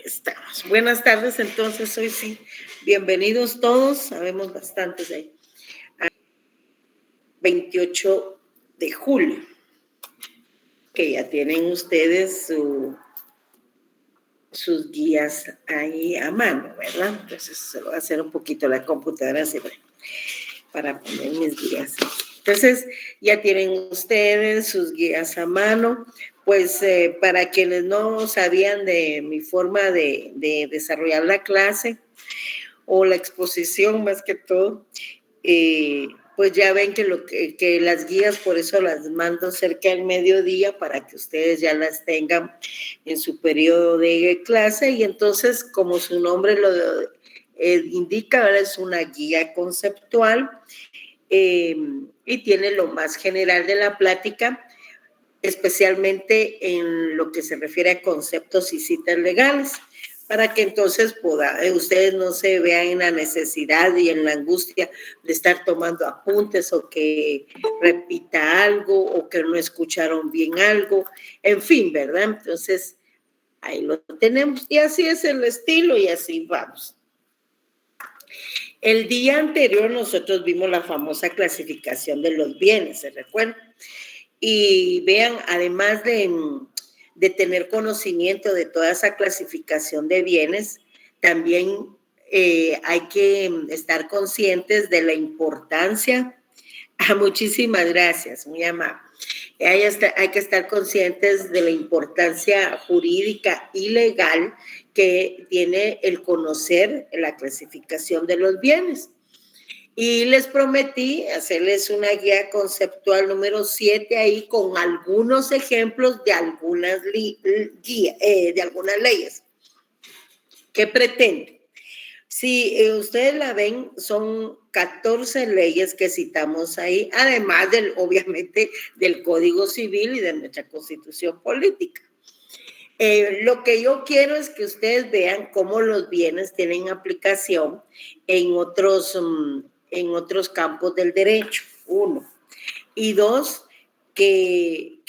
Estamos. Buenas tardes, entonces, hoy sí. Bienvenidos todos, sabemos bastantes ahí. 28 de julio, que ya tienen ustedes sus guías ahí a mano, ¿verdad? Entonces, se lo voy a hacer un poquito la computadora así, para poner mis guías. Entonces, ya tienen ustedes sus guías a mano. Pues para quienes no sabían de mi forma de desarrollar la clase o la exposición más que todo, pues ya ven que las guías, por eso las mando cerca del mediodía para que ustedes ya las tengan en su periodo de clase. Y entonces, como su nombre lo indica, ahora es una guía conceptual y tiene lo más general de la plática, especialmente en lo que se refiere a conceptos y citas legales, para que entonces ustedes no se vean en la necesidad y en la angustia de estar tomando apuntes o que repita algo o que no escucharon bien algo, en fin, ¿verdad? Entonces, ahí lo tenemos y así es el estilo y así vamos. El día anterior nosotros vimos la famosa clasificación de los bienes, ¿se recuerdan? Y vean, además de tener conocimiento de toda esa clasificación de bienes, también hay que estar conscientes de la importancia. Muchísimas gracias, muy amable. Hay que estar conscientes de la importancia jurídica y legal que tiene el conocer la clasificación de los bienes. Y les prometí hacerles una guía conceptual número 7 ahí con algunos ejemplos de algunas de algunas leyes. ¿Qué pretende? Si ustedes la ven, son 14 leyes que citamos ahí, además obviamente del Código Civil y de nuestra Constitución Política. Lo que yo quiero es que ustedes vean cómo los bienes tienen aplicación en otros campos del derecho, uno. Y dos, que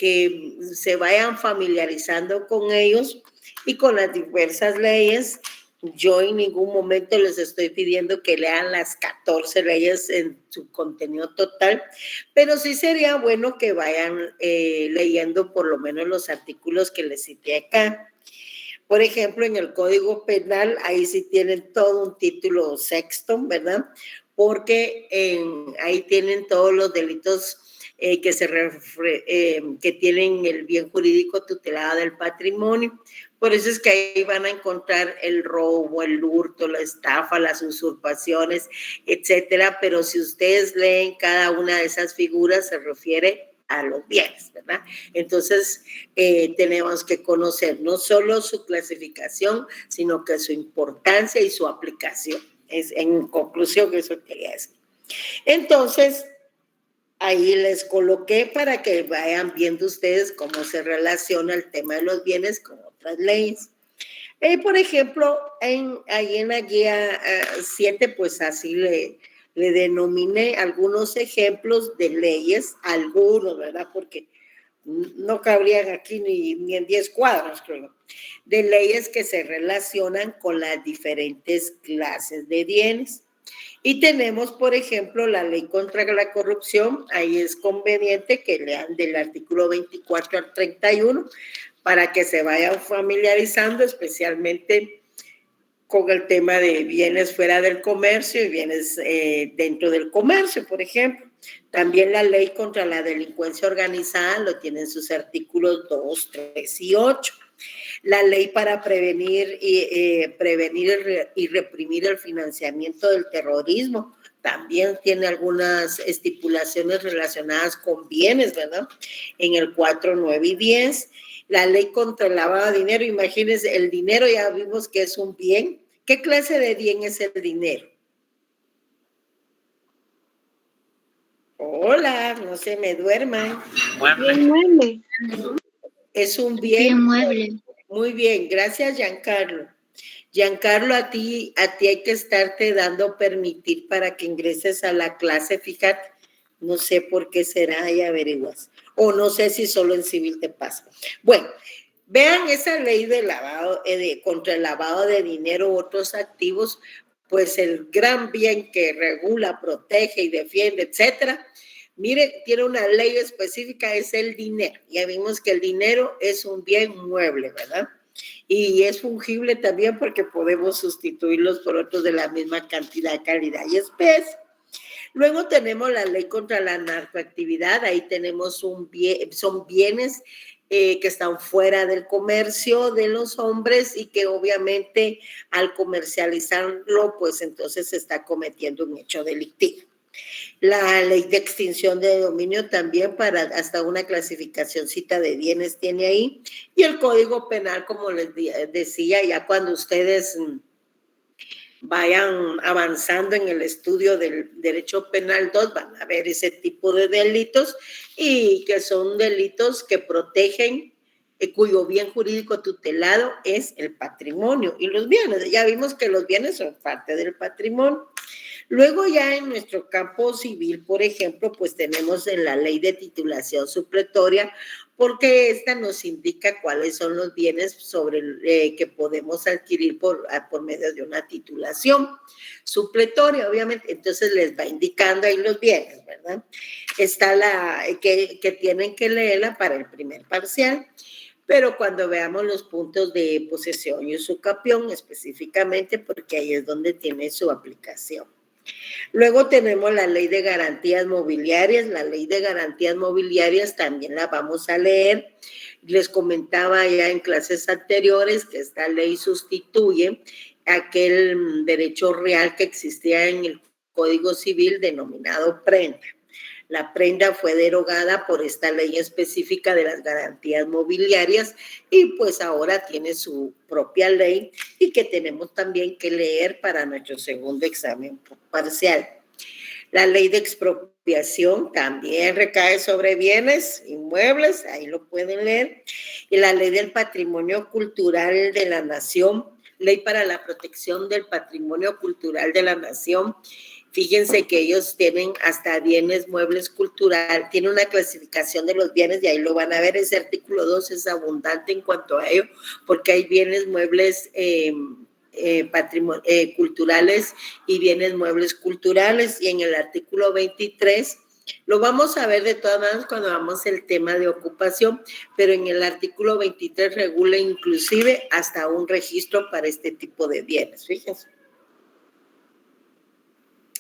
se vayan familiarizando con ellos y con las diversas leyes. Yo en ningún momento les estoy pidiendo que lean las 14 leyes en su contenido total, pero sí sería bueno que vayan leyendo por lo menos los artículos que les cité acá. Por ejemplo, en el Código Penal, ahí sí tienen todo un título sexto, ¿verdad? Porque ahí tienen todos los delitos que tienen el bien jurídico tutelado del patrimonio. Por eso es que ahí van a encontrar el robo, el hurto, la estafa, las usurpaciones, etcétera. Pero si ustedes leen cada una de esas figuras, se refiere a los bienes, ¿verdad? Entonces, tenemos que conocer no solo su clasificación, sino que su importancia y su aplicación. Es, en conclusión, eso quería decir. Entonces, ahí les coloqué para que vayan viendo ustedes cómo se relaciona el tema de los bienes con otras leyes. Por ejemplo, ahí en la guía 7, pues así le denominé algunos ejemplos de leyes, algunos, ¿verdad? Porque no cabrían aquí ni en 10 cuadros, creo, de leyes que se relacionan con las diferentes clases de bienes. Y tenemos, por ejemplo, la ley contra la corrupción. Ahí es conveniente que lean del artículo 24 al 31 para que se vayan familiarizando, especialmente con el tema de bienes fuera del comercio y bienes dentro del comercio, por ejemplo. También la ley contra la delincuencia organizada lo tienen sus artículos 2, 3 y 8. La ley para prevenir y reprimir el financiamiento del terrorismo también tiene algunas estipulaciones relacionadas con bienes, ¿verdad? En el 4, 9 y 10. La ley contra el lavado de dinero, imagínense, el dinero ya vimos que es un bien. ¿Qué clase de bien es el dinero? Hola, no se me duerman. Mueble. Es un bien. Bien mueble. Muy bien, gracias, Giancarlo. Giancarlo, a ti hay que estarte dando permitir para que ingreses a la clase, fíjate, no sé por qué será y averiguas, o no sé si solo en civil te pasa. Bueno, Vean esa ley de lavado, contra el lavado de dinero u otros activos, pues el gran bien que regula, protege y defiende, etcétera. Mire, tiene una ley específica, es el dinero. Ya vimos que el dinero es un bien mueble, ¿verdad? Y es fungible también porque podemos sustituirlos por otros de la misma cantidad, calidad y especie. Luego tenemos la ley contra la narcoactividad, ahí tenemos son bienes que están fuera del comercio de los hombres y que obviamente al comercializarlo, pues entonces se está cometiendo un hecho delictivo. La ley de extinción de dominio también para hasta una clasificacióncita de bienes tiene ahí. Y el Código Penal, como les decía, ya cuando ustedes vayan avanzando en el estudio del derecho penal 2, van a ver ese tipo de delitos y que son delitos que protegen, cuyo bien jurídico tutelado es el patrimonio y los bienes. Ya vimos que los bienes son parte del patrimonio. Luego ya en nuestro campo civil, por ejemplo, pues tenemos en la ley de titulación supletoria, porque esta nos indica cuáles son los bienes que podemos adquirir por medio de una titulación supletoria, obviamente. Entonces les va indicando ahí los bienes, ¿verdad? Está que tienen que leerla para el primer parcial. Pero cuando veamos los puntos de posesión y usucapión específicamente, porque ahí es donde tiene su aplicación. Luego tenemos la ley de garantías mobiliarias. La ley de garantías mobiliarias también la vamos a leer. Les comentaba ya en clases anteriores que esta ley sustituye aquel derecho real que existía en el Código Civil denominado prenda. La prenda fue derogada por esta ley específica de las garantías mobiliarias y pues ahora tiene su propia ley y que tenemos también que leer para nuestro segundo examen parcial. La ley de expropiación también recae sobre bienes inmuebles, ahí lo pueden leer. Y la ley del patrimonio cultural de la nación, ley para la protección del patrimonio cultural de la nación. Fíjense que ellos tienen hasta bienes muebles cultural, tiene una clasificación de los bienes y ahí lo van a ver, ese artículo 2 es abundante en cuanto a ello, porque hay bienes muebles culturales y bienes muebles culturales, y en el artículo 23 lo vamos a ver de todas maneras cuando vamos el tema de ocupación, pero en el artículo 23 regula inclusive hasta un registro para este tipo de bienes, fíjense.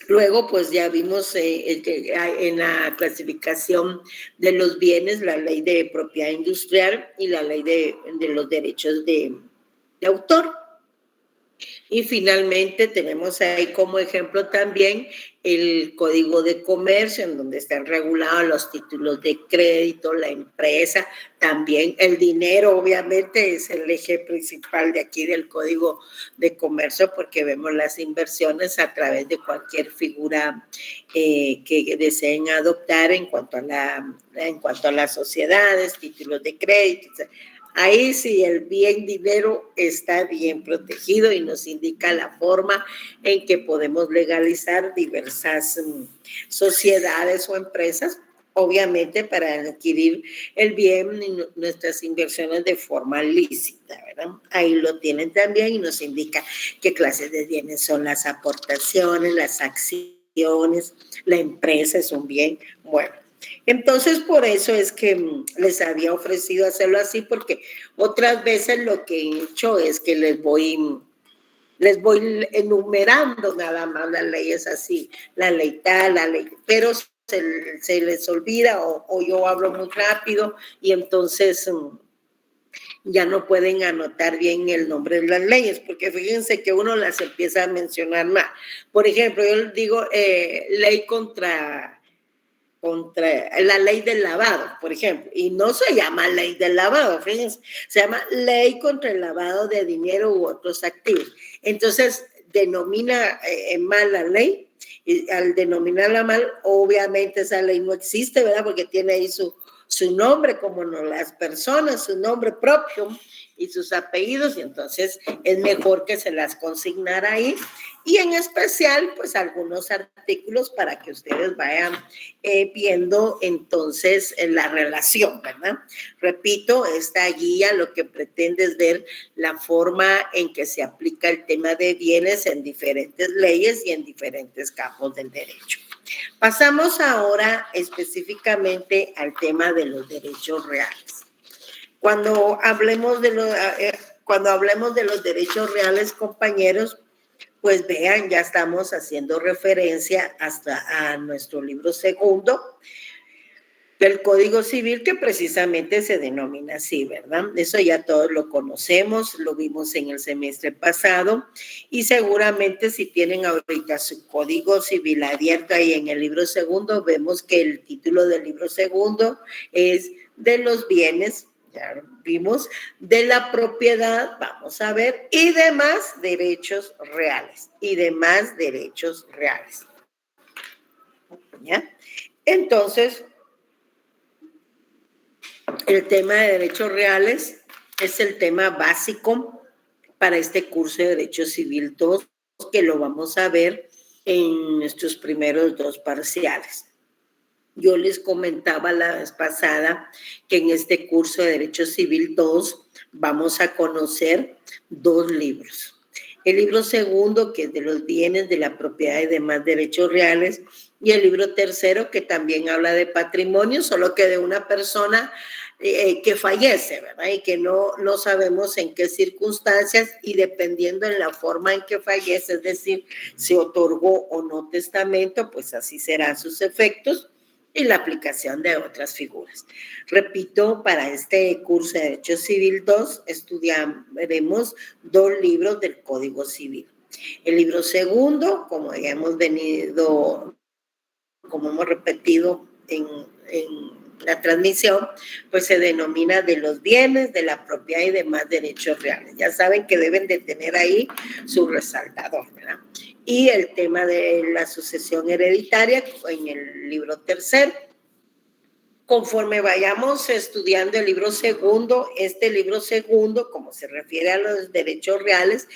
Luego, pues ya vimos en la clasificación de los bienes, la ley de propiedad industrial y la ley de los derechos de autor. Y finalmente tenemos ahí como ejemplo también el Código de Comercio, en donde están regulados los títulos de crédito, la empresa, también el dinero, obviamente, es el eje principal de aquí del Código de Comercio, porque vemos las inversiones a través de cualquier figura que deseen adoptar en cuanto a las sociedades, títulos de crédito, etc. Ahí sí el bien dinero está bien protegido y nos indica la forma en que podemos legalizar diversas sociedades o empresas, obviamente para adquirir el bien y nuestras inversiones de forma lícita, ¿verdad? Ahí lo tienen también y nos indica qué clases de bienes son las aportaciones, las acciones, la empresa es un bien, bueno. Entonces, por eso es que les había ofrecido hacerlo así, porque otras veces lo que he hecho es que les voy enumerando nada más las leyes así, la ley tal, la ley, pero se les olvida o yo hablo muy rápido y entonces ya no pueden anotar bien el nombre de las leyes, porque fíjense que uno las empieza a mencionar más. Por ejemplo, yo les digo ley contra la ley del lavado, por ejemplo, y no se llama ley del lavado, fíjense, se llama ley contra el lavado de dinero u otros activos. Entonces, denomina mal la ley, y al denominarla mal, obviamente esa ley no existe, ¿verdad? Porque tiene ahí su su nombre como no las personas, su nombre propio y sus apellidos, y entonces es mejor que se las consignara ahí, y en especial pues algunos artículos para que ustedes vayan viendo entonces la relación, ¿verdad? Repito, esta guía lo que pretende es ver la forma en que se aplica el tema de bienes en diferentes leyes y en diferentes campos del derecho. Pasamos ahora específicamente al tema de los derechos reales. Cuando hablemos de los derechos reales, compañeros, pues vean, ya estamos haciendo referencia hasta a nuestro libro segundo del Código Civil, que precisamente se denomina así, ¿verdad? Eso ya todos lo conocemos, lo vimos en el semestre pasado, y seguramente si tienen ahorita su Código Civil abierto ahí en el libro segundo, vemos que el título del libro segundo es de los bienes, ya vimos, de la propiedad, vamos a ver, y demás derechos reales, ¿ya? Entonces, el tema de derechos reales es el tema básico para este curso de Derecho Civil 2, que lo vamos a ver en nuestros primeros 2 parciales. Yo les comentaba la vez pasada que en este curso de Derecho Civil 2 vamos a conocer 2 libros. El libro segundo, que es de los bienes, de la propiedad y demás derechos reales, y el libro tercero, que también habla de patrimonio, solo que de una persona que fallece, ¿verdad? Y que no sabemos en qué circunstancias, y dependiendo en la forma en que fallece, es decir, si otorgó o no testamento, pues así serán sus efectos y la aplicación de otras figuras. Repito, para este curso de Derecho Civil 2 estudiaremos 2 libros del Código Civil. El libro segundo, como ya hemos repetido en la transmisión, pues se denomina de los bienes, de la propiedad y demás derechos reales. Ya saben que deben de tener ahí su resaltador, ¿verdad? Y el tema de la sucesión hereditaria en el libro tercero. Conforme vayamos estudiando el libro segundo, como se refiere a los derechos reales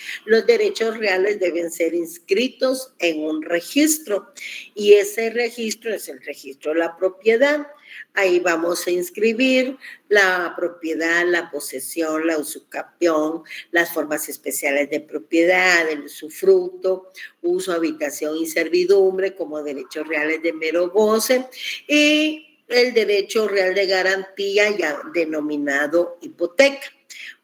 deben ser inscritos en un registro, y ese registro es el registro de la propiedad. Ahí vamos a inscribir la propiedad, la posesión, la usucapión, las formas especiales de propiedad, el usufructo, uso, habitación y servidumbre como derechos reales de mero goce, y el derecho real de garantía, ya denominado hipoteca,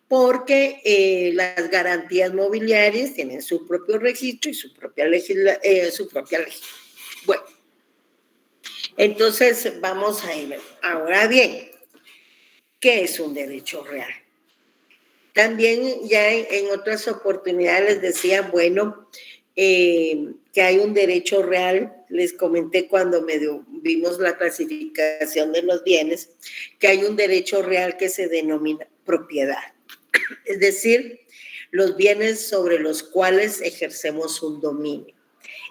porque las garantías mobiliarias tienen su propio registro y su propia legislación. Bueno, entonces vamos a ir. Ahora bien, ¿qué es un derecho real? También ya en otras oportunidades les decía, bueno, que hay un derecho real. Les comenté cuando vimos la clasificación de los bienes, que hay un derecho real que se denomina propiedad. Es decir, los bienes sobre los cuales ejercemos un dominio.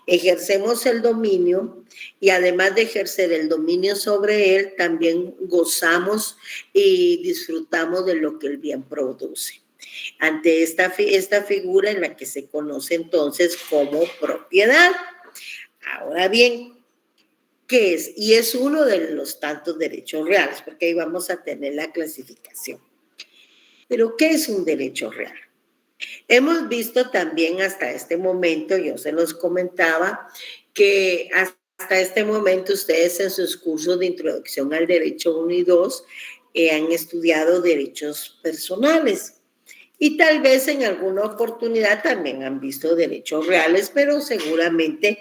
Ejercemos el dominio, y además de ejercer el dominio sobre él, también gozamos y disfrutamos de lo que el bien produce. Ante esta figura en la que se conoce entonces como propiedad. Ahora bien, ¿qué es? Y es uno de los tantos derechos reales, porque ahí vamos a tener la clasificación. Pero ¿qué es un derecho real? Hemos visto también hasta este momento, yo se los comentaba, que hasta este momento ustedes en sus cursos de introducción al derecho 1 y 2 han estudiado derechos personales. Y tal vez en alguna oportunidad también han visto derechos reales, pero seguramente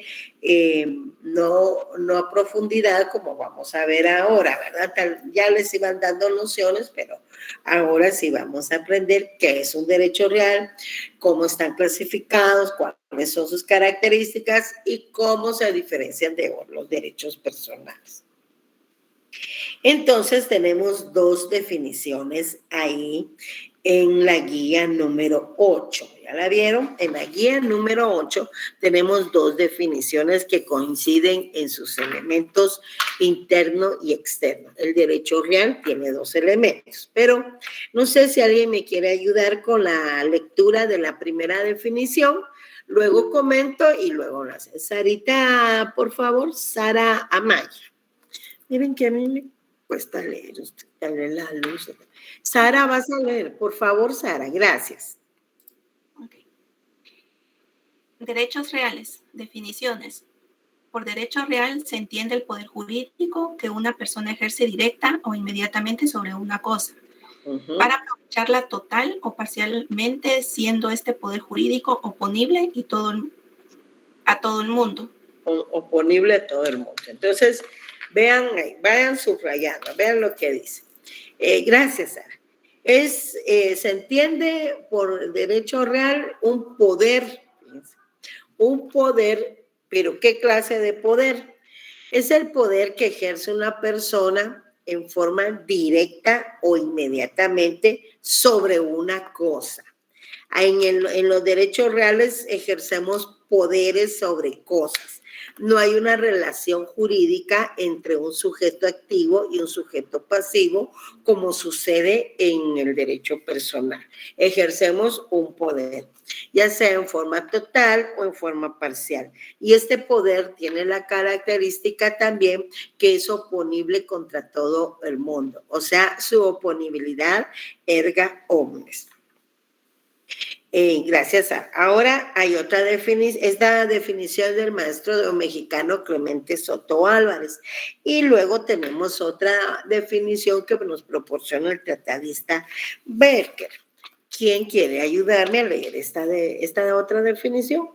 no a profundidad como vamos a ver ahora, ¿verdad? Ya les iban dando nociones, pero ahora sí vamos a aprender qué es un derecho real, cómo están clasificados, cuáles son sus características y cómo se diferencian de los derechos personales. Entonces tenemos 2 definiciones ahí en la guía número 8. ya la vieron, en la guía número 8 tenemos dos definiciones que coinciden en sus elementos interno y externo. El derecho real tiene dos elementos, pero no sé si alguien me quiere ayudar con la lectura de la primera definición. Luego comento y luego lo hace. Sarita, por favor, Sara Amaya. Miren que a mí me cuesta leer, darle la luz. Sara, vas a leer, por favor, Sara, gracias. Okay. Derechos reales, definiciones. Por derecho real se entiende el poder jurídico que una persona ejerce directa o inmediatamente sobre una cosa, para aprovecharla total o parcialmente, siendo este poder jurídico oponible a todo el mundo. Oponible a todo el mundo. Entonces, vean, vayan subrayando, vean lo que dice. Gracias, Sara. Se entiende por derecho real un poder, pero ¿qué clase de poder? Es el poder que ejerce una persona en forma directa o inmediatamente sobre una cosa. En los derechos reales ejercemos poderes sobre cosas. No hay una relación jurídica entre un sujeto activo y un sujeto pasivo, como sucede en el derecho personal. Ejercemos un poder, ya sea en forma total o en forma parcial. Y este poder tiene la característica también que es oponible contra todo el mundo. O sea, su oponibilidad erga omnes. Gracias. Ahora hay otra definición, es la definición del maestro mexicano Clemente Soto Álvarez. Y luego tenemos otra definición que nos proporciona el tratadista Berker. ¿Quién quiere ayudarme a leer esta otra definición?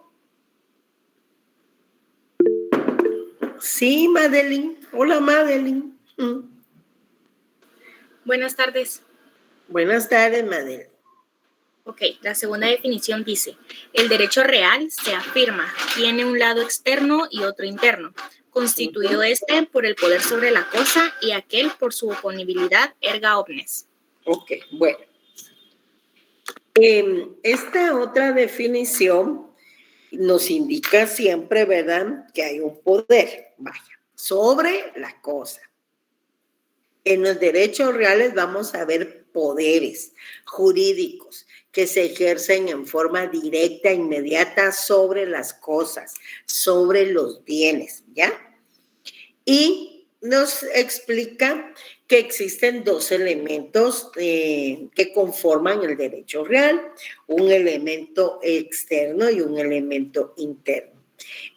Sí, Madeline. Hola, Madeline. Buenas tardes. Buenas tardes, Madeline. Ok, la segunda definición dice, el derecho real se afirma, tiene un lado externo y otro interno, constituido este por el poder sobre la cosa y aquel por su oponibilidad erga omnes. Ok, bueno. Esta otra definición nos indica siempre, ¿verdad?, que hay un poder, sobre la cosa. En los derechos reales vamos a ver poderes jurídicos que se ejercen en forma directa, inmediata sobre las cosas, sobre los bienes, ¿ya? Y nos explica que existen dos elementos que conforman el derecho real, un elemento externo y un elemento interno.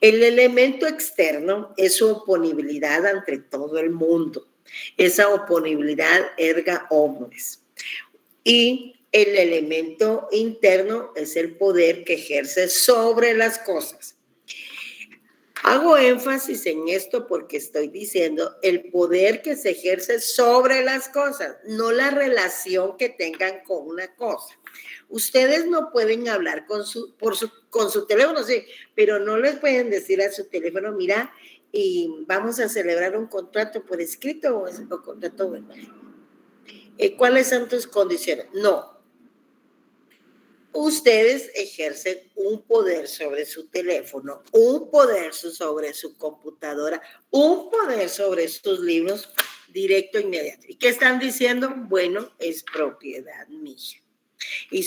El elemento externo es su oponibilidad ante todo el mundo. Esa oponibilidad erga omnes. Y el elemento interno es el poder que ejerce sobre las cosas. Hago énfasis en esto porque estoy diciendo el poder que se ejerce sobre las cosas, no la relación que tengan con una cosa. Ustedes no pueden hablar con su teléfono, sí, pero no les pueden decir a su teléfono, mira, y vamos a celebrar un contrato por escrito o es un contrato verbal. ¿Cuáles son tus condiciones? No. Ustedes ejercen un poder sobre su teléfono, un poder sobre su computadora, un poder sobre sus libros directo, inmediato. ¿Y qué están diciendo? Bueno, es propiedad mía. Y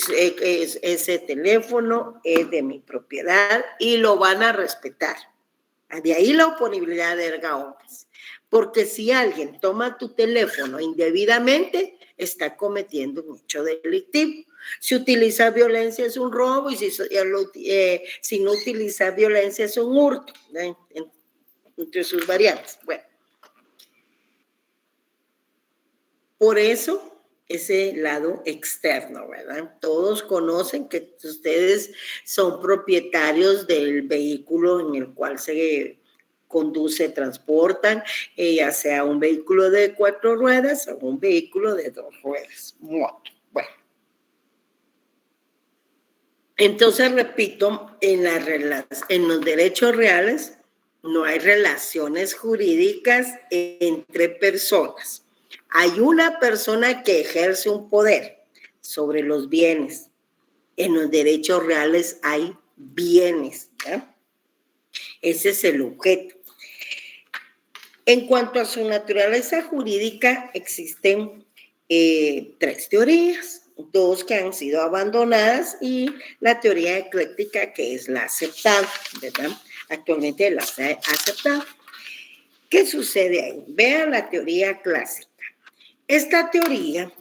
ese teléfono es de mi propiedad y lo van a respetar. De ahí la oponibilidad de erga omnes. Porque si alguien toma tu teléfono indebidamente, está cometiendo un hecho delictivo. Si utiliza violencia es un robo y si no utiliza violencia es un hurto, entre sus variantes. Bueno, por eso ese lado externo, ¿verdad? Todos conocen que ustedes son propietarios del vehículo en el cual se conduce, transportan, ya sea un vehículo de 4 ruedas o un vehículo de 2 ruedas, moto. Bueno. Entonces, repito, en los derechos reales no hay relaciones jurídicas entre personas. Hay una persona que ejerce un poder sobre los bienes. En los derechos reales hay bienes, ¿ya? Ese es el objeto. En cuanto a su naturaleza jurídica, existen 3 teorías, 2 que han sido abandonadas y la teoría ecléctica, que es la aceptada, ¿verdad? Actualmente la se ha aceptado. ¿Qué sucede ahí? Vean la teoría clásica. Esta teoría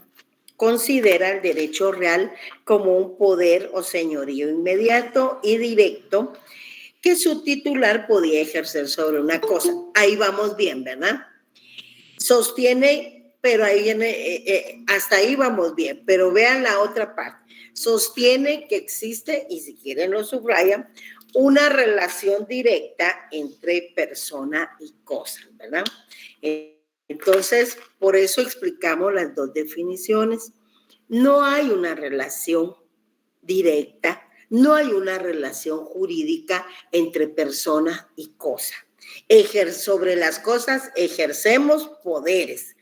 considera el derecho real como un poder o señorío inmediato y directo que su titular podía ejercer sobre una cosa. Ahí vamos bien, ¿verdad? Sostiene, pero ahí viene, hasta ahí vamos bien, pero vean la otra parte. Sostiene que existe, y si quieren lo subrayan, una relación directa entre persona y cosa, ¿verdad? Entonces, por eso explicamos las 2 definiciones. No hay una relación directa, no hay una relación jurídica entre persona y cosa. Sobre las cosas ejercemos poderes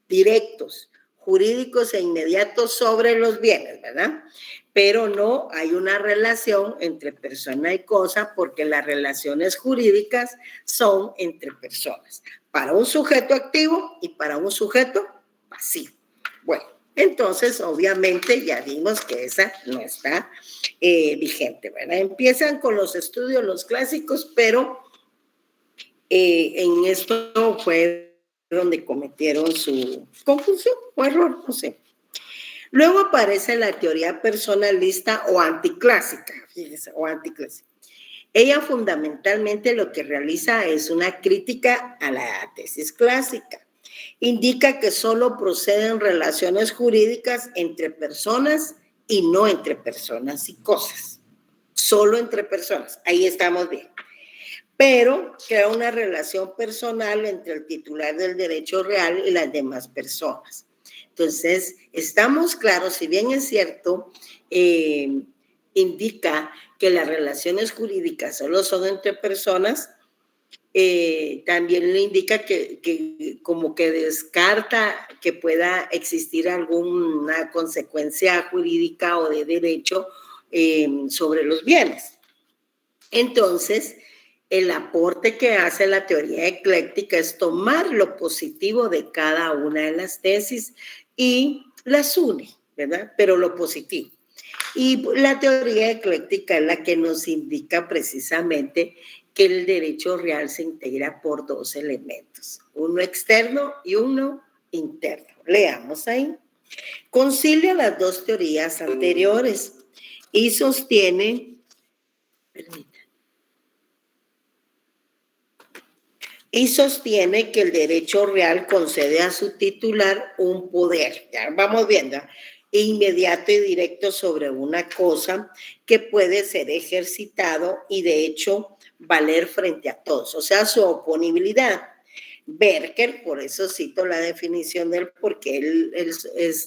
directos, jurídicos e inmediatos sobre los bienes, ¿verdad? Pero no hay una relación entre persona y cosa porque las relaciones jurídicas son entre personas, para un sujeto activo y para un sujeto pasivo. Bueno, entonces obviamente ya vimos que esa no está vigente, ¿verdad? Empiezan con los estudios, los clásicos, pero en esto fue donde cometieron su confusión o error, no sé. Luego aparece la teoría personalista o anticlásica, fíjese, o anticlásica. Ella fundamentalmente lo que realiza es una crítica a la tesis clásica. Indica que solo proceden relaciones jurídicas entre personas y no entre personas y cosas. Solo entre personas, ahí estamos bien. Pero crea una relación personal entre el titular del derecho real y las demás personas. Entonces, estamos claros, si bien es cierto, indica que las relaciones jurídicas solo son entre personas, también le indica que como que descarta que pueda existir alguna consecuencia jurídica o de derecho sobre los bienes. Entonces, el aporte que hace la teoría ecléctica es tomar lo positivo de cada una de las tesis y las une, ¿verdad? Pero lo positivo. Y la teoría ecléctica es la que nos indica precisamente que el derecho real se integra por 2 elementos, uno externo y uno interno. Leamos ahí. Concilia las 2 teorías anteriores y sostiene, que el derecho real concede a su titular un poder, ya vamos viendo, inmediato y directo sobre una cosa que puede ser ejercitado y de hecho valer frente a todos, o sea, su oponibilidad. Berker, por eso cito la definición de él, porque él es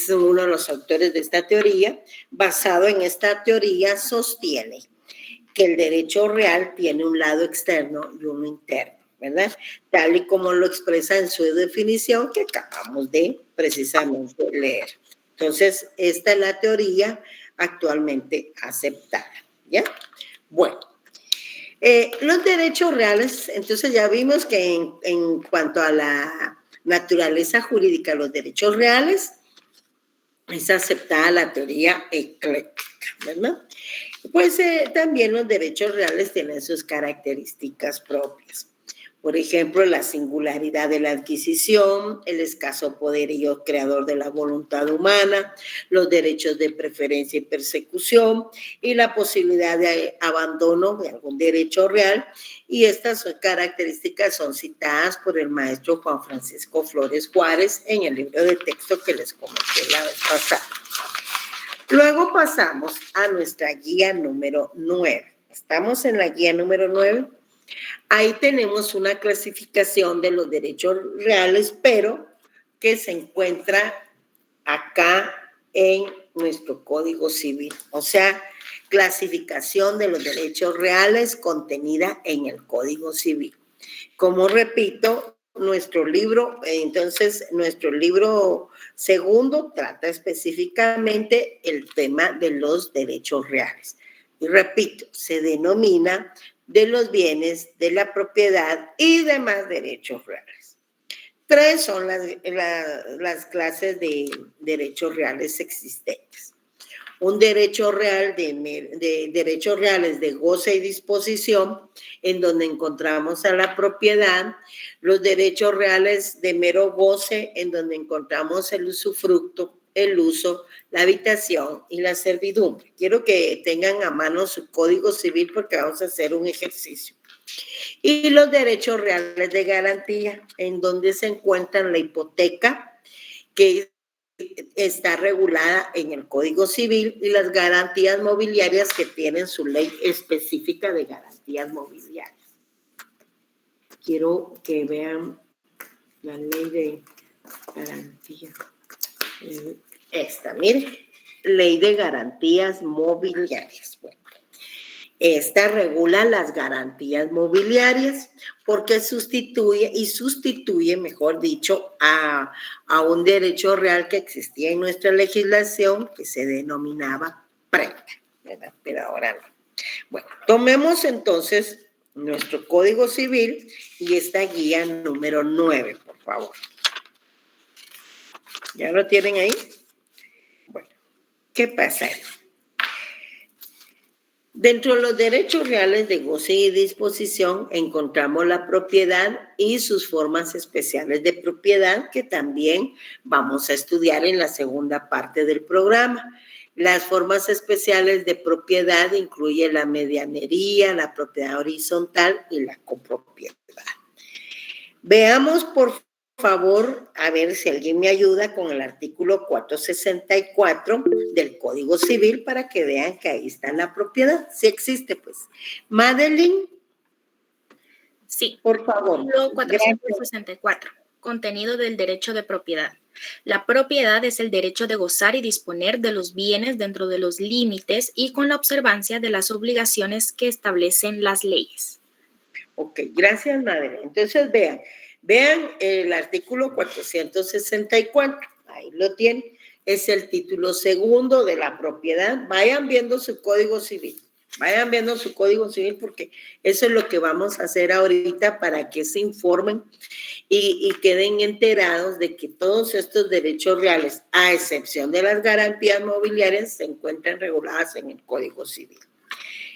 uno de los autores de esta teoría. Basado en esta teoría, sostiene que el derecho real tiene un lado externo y uno interno, ¿verdad? Tal y como lo expresa en su definición que acabamos de precisamente leer. Entonces, esta es la teoría actualmente aceptada, ¿ya? Bueno, los derechos reales, entonces ya vimos que en cuanto a la naturaleza jurídica, los derechos reales, es aceptada la teoría ecléctica, ¿verdad? Pues también los derechos reales tienen sus características propias. Por ejemplo, la singularidad de la adquisición, el escaso poderío creador de la voluntad humana, los derechos de preferencia y persecución y la posibilidad de abandono de algún derecho real. Y estas características son citadas por el maestro Juan Francisco Flores Juárez en el libro de texto que les comenté la vez pasada. Luego pasamos a nuestra guía número 9. Estamos en la guía número 9. Ahí tenemos una clasificación de los derechos reales, pero que se encuentra acá en nuestro Código Civil. O sea, clasificación de los derechos reales contenida en el Código Civil. Como repito, nuestro libro, entonces nuestro libro segundo trata específicamente el tema de los derechos reales. Y repito, se denomina de los bienes, de la propiedad y demás derechos reales. 3 son las clases de derechos reales existentes. Un derecho real de derechos reales de goce y disposición, en donde encontramos a la propiedad, los derechos reales de mero goce, en donde encontramos el usufructo, el uso, la habitación y la servidumbre. Quiero que tengan a mano su código civil porque vamos a hacer un ejercicio. Y los derechos reales de garantía, en donde se encuentran la hipoteca, que está regulada en el Código Civil, y las garantías mobiliarias que tienen su ley específica de garantías mobiliarias. Quiero que vean la ley de garantía. Esta, miren, ley de garantías mobiliarias. Bueno, esta regula las garantías mobiliarias porque sustituye, mejor dicho, a un derecho real que existía en nuestra legislación que se denominaba prenda, ¿verdad? Pero ahora no. Bueno, tomemos entonces nuestro Código Civil y esta guía número 9, por favor. ¿Ya lo tienen ahí? Bueno, ¿qué pasa? Dentro de los derechos reales de goce y disposición encontramos la propiedad y sus formas especiales de propiedad que también vamos a estudiar en la segunda parte del programa. Las formas especiales de propiedad incluyen la medianería, la propiedad horizontal y la copropiedad. Veamos por favor, a ver si alguien me ayuda con el artículo 464 del Código Civil para que vean que ahí está la propiedad. Sí existe, pues. Madeline. Sí. Por favor. Artículo 464. Contenido del derecho de propiedad. La propiedad es el derecho de gozar y disponer de los bienes dentro de los límites y con la observancia de las obligaciones que establecen las leyes. Ok, gracias, Madeline. Entonces, vean el artículo 464, ahí lo tienen, es el título segundo de la propiedad. Vayan viendo su Código Civil, porque eso es lo que vamos a hacer ahorita para que se informen y queden enterados de que todos estos derechos reales, a excepción de las garantías mobiliarias, se encuentran reguladas en el Código Civil.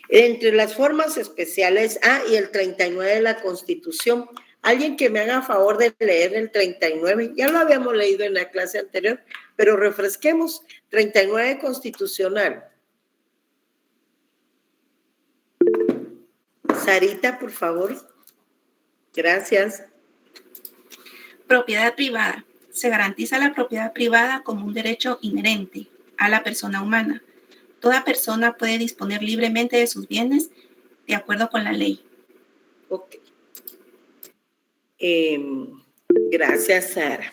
Entre las formas especiales, y el 39 de la Constitución. Alguien que me haga favor de leer el 39, ya lo habíamos leído en la clase anterior, pero refresquemos. 39 constitucional. Sarita, por favor. Gracias. Propiedad privada. Se garantiza la propiedad privada como un derecho inherente a la persona humana. Toda persona puede disponer libremente de sus bienes de acuerdo con la ley. Ok. Gracias, Sara.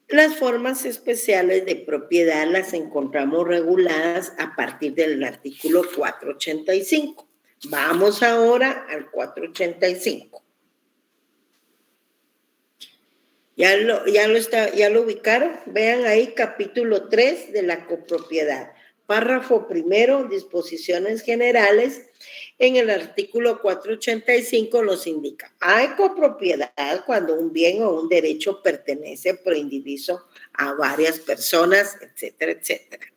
Las formas especiales de propiedad las encontramos reguladas a partir del artículo 485. Vamos ahora al 485. ¿Ya lo ubicaron? Vean ahí capítulo 3 de la copropiedad. Párrafo primero, disposiciones generales. En el artículo 485 nos indica, hay copropiedad cuando un bien o un derecho pertenece por indiviso a varias personas, etcétera, etcétera.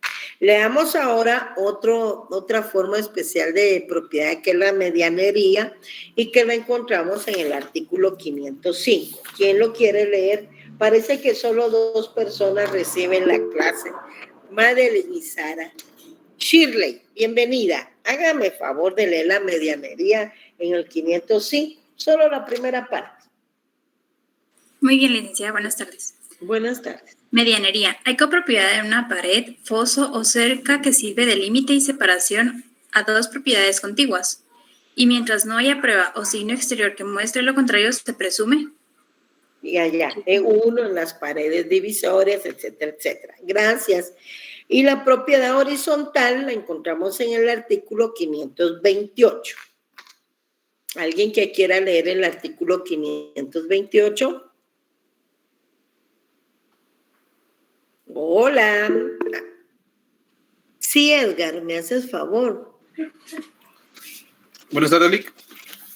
Leamos ahora otra forma especial de propiedad que es la medianería y que la encontramos en el artículo 505. ¿Quién lo quiere leer? Parece que solo 2 personas reciben la clase. Madeline y Sara. Shirley, bienvenida. Hágame favor de leer la medianería en el 505, solo la primera parte. Muy bien, licenciada. Buenas tardes. Buenas tardes. Medianería. Hay copropiedad en una pared, foso o cerca que sirve de límite y separación a 2 propiedades contiguas. Y mientras no haya prueba o signo exterior que muestre lo contrario, se presume. Y allá, uno en las paredes divisorias, etcétera, etcétera. Gracias. Y la propiedad horizontal la encontramos en el artículo 528. ¿Alguien que quiera leer el artículo 528? Hola. Sí, Edgar, ¿me haces favor? Buenas tardes, Lick.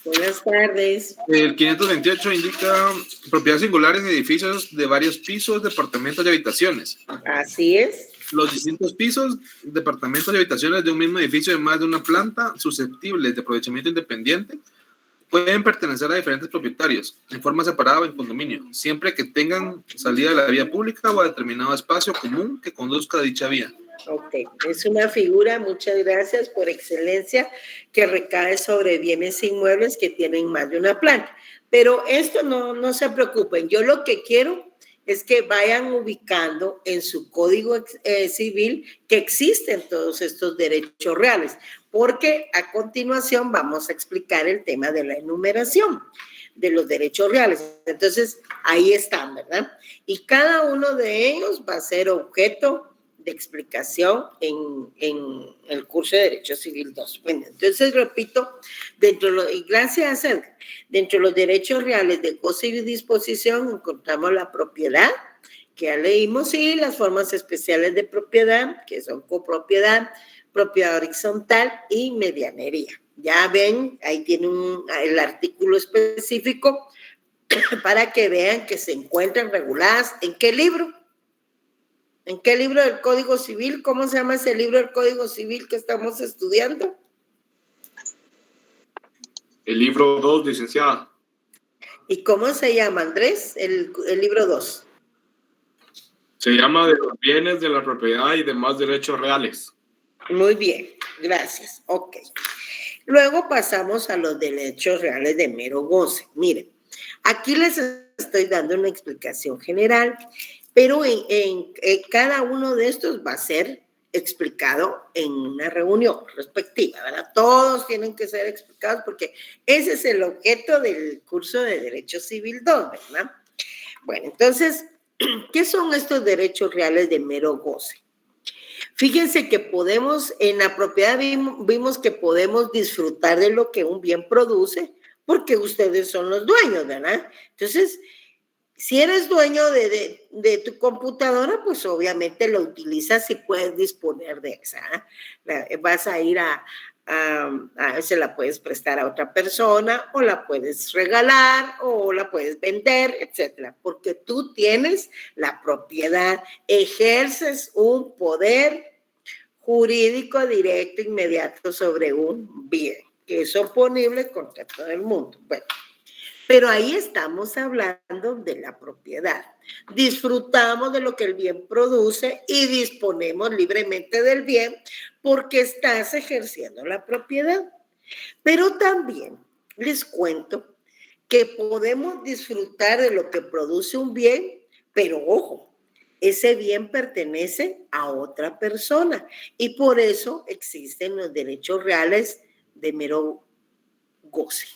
Buenas tardes. El 528 indica propiedades singulares en edificios de varios pisos, departamentos y habitaciones. Así es. Los distintos pisos, departamentos y habitaciones de un mismo edificio de más de una planta, susceptibles de aprovechamiento independiente, pueden pertenecer a diferentes propietarios, en forma separada o en condominio, siempre que tengan salida a la vía pública o a determinado espacio común que conduzca a dicha vía. Ok, es una figura, muchas gracias, por excelencia, que recae sobre bienes inmuebles que tienen más de una planta. Pero esto no se preocupen, yo lo que quiero es que vayan ubicando en su código civil que existen todos estos derechos reales, porque a continuación vamos a explicar el tema de la enumeración de los derechos reales. Entonces, ahí están, ¿verdad? Y cada uno de ellos va a ser objeto de explicación en el curso de Derecho Civil 2. Bueno, entonces, repito, y gracias, Edgar, dentro de los derechos reales de goce y disposición encontramos la propiedad, que ya leímos, y las formas especiales de propiedad, que son copropiedad, propiedad horizontal y medianería. Ya ven, ahí tiene el artículo específico para que vean que se encuentran reguladas. ¿En qué libro? ¿En qué libro del Código Civil? ¿Cómo se llama ese libro del Código Civil que estamos estudiando? El libro 2, licenciada. ¿Y cómo se llama, Andrés, el libro 2? Se llama de los bienes de la propiedad y demás derechos reales. Muy bien, gracias. Ok. Luego pasamos a los derechos reales de mero goce. Miren, aquí les estoy dando una explicación general, pero en cada uno de estos va a ser explicado en una reunión respectiva, ¿verdad? Todos tienen que ser explicados porque ese es el objeto del curso de Derecho Civil 2, ¿verdad? Bueno, entonces, ¿qué son estos derechos reales de mero goce? Fíjense que podemos, en la propiedad vimos que podemos disfrutar de lo que un bien produce porque ustedes son los dueños, ¿verdad? Entonces, si eres dueño de tu computadora, pues obviamente lo utilizas y puedes disponer de esa. Vas a ir se la puedes prestar a otra persona o la puedes regalar o la puedes vender, etcétera, porque tú tienes la propiedad, ejerces un poder jurídico directo, inmediato sobre un bien, que es oponible contra todo el mundo. Bueno, pero ahí estamos hablando de la propiedad. Disfrutamos de lo que el bien produce y disponemos libremente del bien porque estás ejerciendo la propiedad. Pero también les cuento que podemos disfrutar de lo que produce un bien, pero ojo, ese bien pertenece a otra persona y por eso existen los derechos reales de mero goce.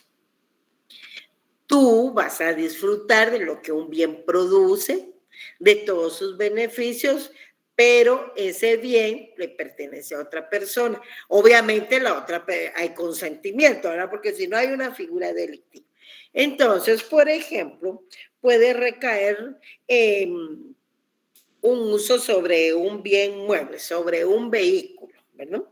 Tú vas a disfrutar de lo que un bien produce, de todos sus beneficios, pero ese bien le pertenece a otra persona. Obviamente la otra hay consentimiento, ¿verdad? Porque si no hay una figura delictiva. Entonces, por ejemplo, puede recaer un uso sobre un bien mueble, sobre un vehículo, ¿verdad?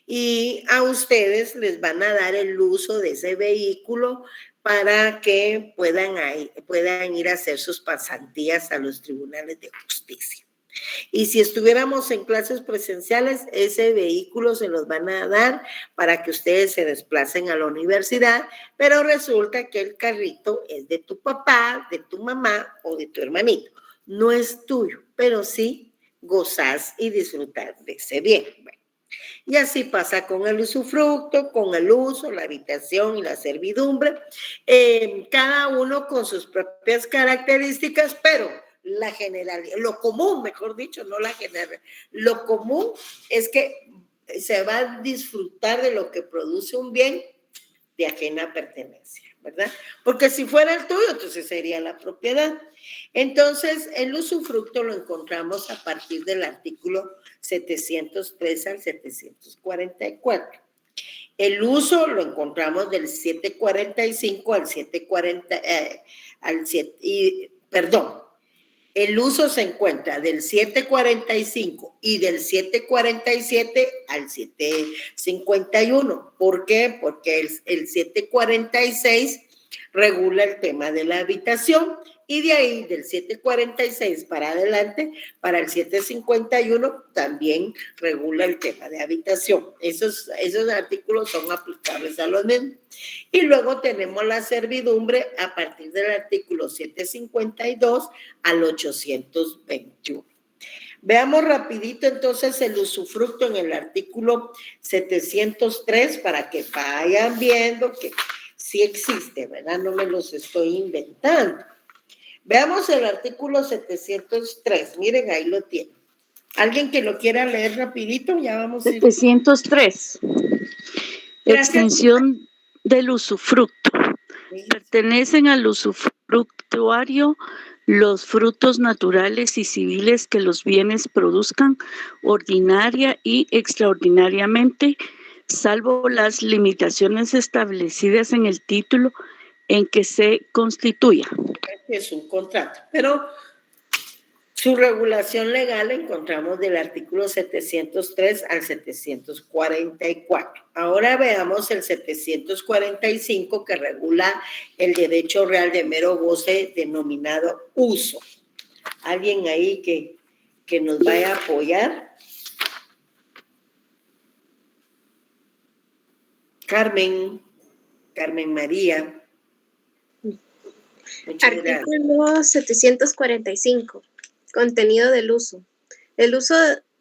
Y a ustedes les van a dar el uso de ese vehículo para que puedan ir a hacer sus pasantías a los tribunales de justicia. Y si estuviéramos en clases presenciales, ese vehículo se los van a dar para que ustedes se desplacen a la universidad, pero resulta que el carrito es de tu papá, de tu mamá o de tu hermanito. No es tuyo, pero sí gozás y disfrutar de ese bien. Bueno, y así pasa con el usufructo, con el uso, la habitación y la servidumbre, cada uno con sus propias características, pero la generalidad, lo común, mejor dicho, no la general, lo común es que se va a disfrutar de lo que produce un bien de ajena pertenencia, ¿verdad? Porque si fuera el tuyo, entonces sería la propiedad. Entonces, el usufructo lo encontramos a partir del artículo 703 al 744. El uso lo encontramos del 745 al 740, perdón, el uso se encuentra del 745 y del 747 al 751. ¿Por qué? Porque el 746 regula el tema de la habitación y de ahí del 746 para adelante, para el 751 también regula el tema de habitación. Esos artículos son aplicables a los mismos. Y luego tenemos la servidumbre a partir del artículo 752 al 821. Veamos rapidito entonces el usufructo en el artículo 703 para que vayan viendo que sí existe, ¿verdad? No me los estoy inventando. Veamos el artículo 703. Miren, ahí lo tienen. ¿Alguien que lo quiera leer rapidito? Ya vamos a ir. 703. Gracias. Extensión del usufructo. Pertenecen al usufructuario los frutos naturales y civiles que los bienes produzcan ordinaria y extraordinariamente, salvo las limitaciones establecidas en el título en que se constituya. Es un contrato, pero su regulación legal encontramos del artículo 703 al 744. Ahora veamos el 745 que regula el derecho real de mero goce denominado uso. ¿Alguien ahí que nos vaya a apoyar? Carmen María. Artículo 745. Contenido del uso. El uso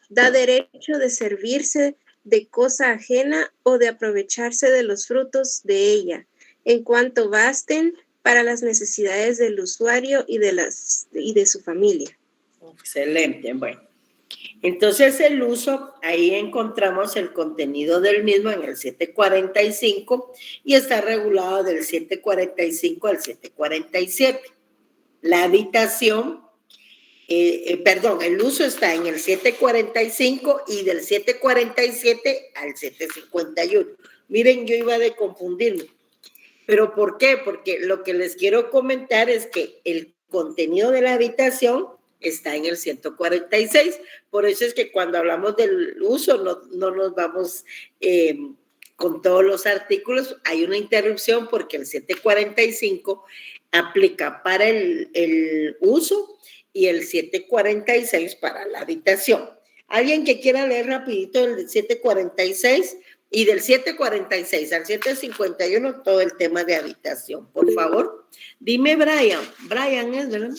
da derecho de servirse de cosa ajena o de aprovecharse de los frutos de ella, en cuanto basten para las necesidades del usuario y de su familia. Excelente, bueno. Entonces el uso, ahí encontramos el contenido del mismo en el 745 y está regulado del 745 al 747. La habitación, el uso está en el 745 y del 747 al 751. Miren, yo iba de confundirme. ¿Pero por qué? Porque lo que les quiero comentar es que el contenido de la habitación está en el 146. Por eso es que cuando hablamos del uso no nos vamos con todos los artículos. Hay una interrupción porque el 745 aplica para el uso y el 746 para la habitación. ¿Alguien que quiera leer rapidito el 746? Y del 746 al 751 todo el tema de habitación, por favor. Dime, Brian. Brian es, ¿verdad?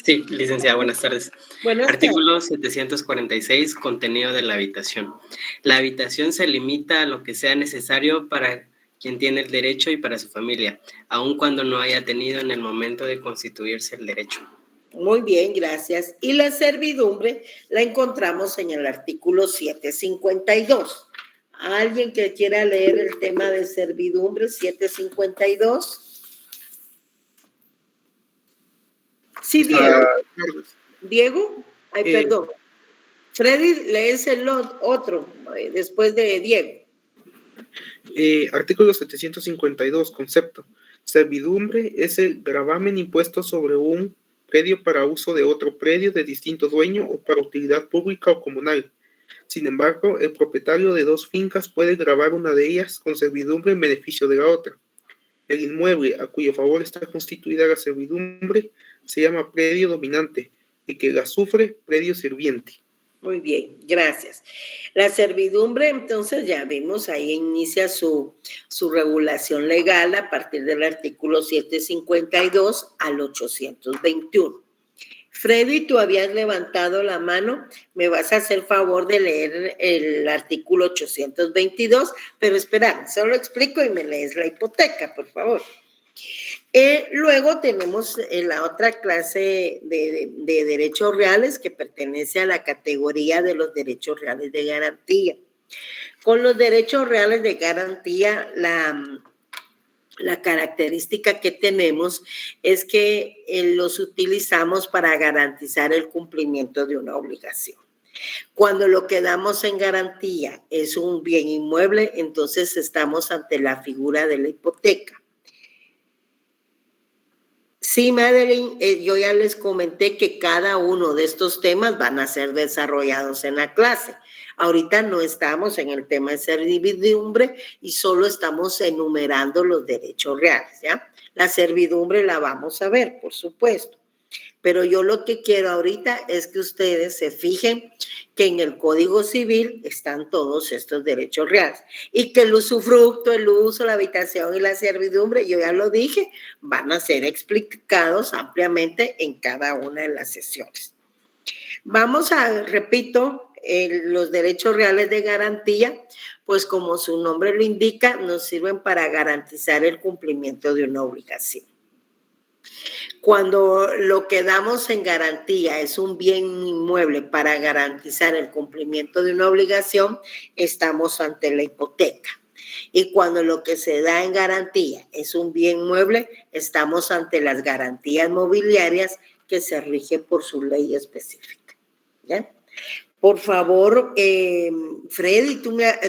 Sí, licenciada, buenas tardes. Buenas Artículo 746, contenido de la habitación. La habitación se limita a lo que sea necesario para quien tiene el derecho y para su familia, aun cuando no haya tenido en el momento de constituirse el derecho. Muy bien, gracias. Y la servidumbre la encontramos en el artículo 752. ¿Alguien que quiera leer el tema de servidumbre 752? Sí, Diego. Diego, perdón. Freddy, lees el otro después de Diego. Artículo 752, concepto. Servidumbre es el gravamen impuesto sobre un predio para uso de otro predio de distinto dueño o para utilidad pública o comunal. Sin embargo, el propietario de dos fincas puede gravar una de ellas con servidumbre en beneficio de la otra. El inmueble a cuyo favor está constituida la servidumbre se llama predio dominante y que la sufre predio sirviente. Muy bien, gracias. La servidumbre, entonces ya vimos, ahí inicia su regulación legal a partir del artículo 752 al 821. Freddy, tú habías levantado la mano, me vas a hacer favor de leer el artículo 822, pero espera, solo explico y me lees la hipoteca, por favor. Luego tenemos la otra clase de derechos reales que pertenece a la categoría de los derechos reales de garantía. Con los derechos reales de garantía, la característica que tenemos es que los utilizamos para garantizar el cumplimiento de una obligación. Cuando lo que damos en garantía es un bien inmueble, entonces estamos ante la figura de la hipoteca. Sí, Madeline, yo ya les comenté que cada uno de estos temas van a ser desarrollados en la clase. Ahorita no estamos en el tema de servidumbre y solo estamos enumerando los derechos reales, ¿ya? La servidumbre la vamos a ver, por supuesto. Pero yo lo que quiero ahorita es que ustedes se fijen que en el Código Civil están todos estos derechos reales y que el usufructo, el uso, la habitación y la servidumbre, yo ya lo dije, van a ser explicados ampliamente en cada una de las sesiones. Vamos a, repito, los derechos reales de garantía, pues como su nombre lo indica, nos sirven para garantizar el cumplimiento de una obligación. Cuando lo que damos en garantía es un bien inmueble para garantizar el cumplimiento de una obligación, estamos ante la hipoteca. Y cuando lo que se da en garantía es un bien mueble, estamos ante las garantías mobiliarias que se rigen por su ley específica. ¿Ya? Por favor, Freddy,